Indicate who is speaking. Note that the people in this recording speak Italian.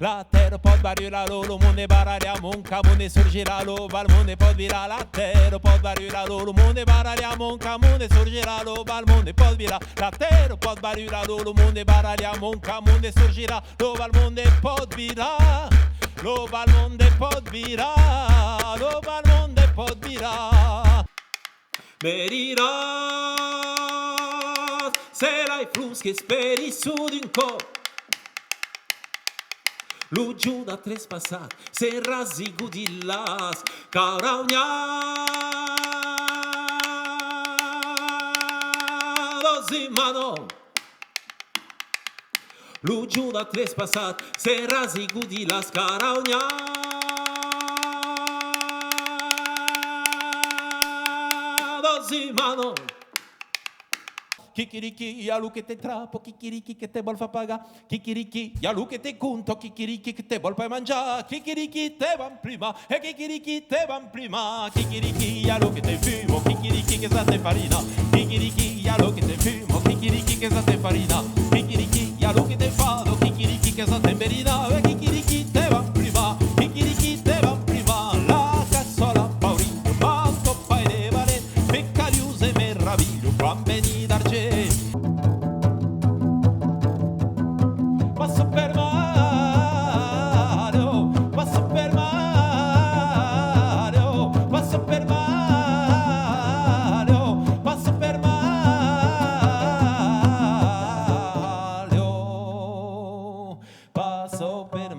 Speaker 1: La terra pot variare, lo mondo barariamo, un camone sorgerà, lo balmonde pot virare, la terra pot variare, lo mondo barariamo, un camone sorgerà, lo balmonde pot virare, la terra pot variare, lo mondo barariamo, un camone sorgerà, lo balmonde pot virare, lo balmonde pot virare, lo balmonde pot virare. Merirà se l'hai flus che speri su d'un cor. Lu giù da trespassat, se rasi gudillas, caraugna. Dosi mano. Lu giù da trespassat, se rasi gudillas, caraugna. Dosi mano. Kikiriki, ya lu che te trapo, kikiriki che te vol fa paga, kikiriki, ya lu che te conto, kikiriki che te vol fai mangiare, kikiriki te van prima, e kikiriki te van prima, kikiriki, ya lu che te fumo, kikiriki che sa te farina, kikiriki, ya lu che te fumo, kikiriki che sa te farina, kikiriki, ya lu che te fado, kikiriki che sa te berina, e kikiriki te van prima, kikiriki te van prima, la cassola paurino, quanto fai le vale, peccariuse meraviglio, quan veni passo per mare, passo per mare, passo per mare, passo per mare, passo per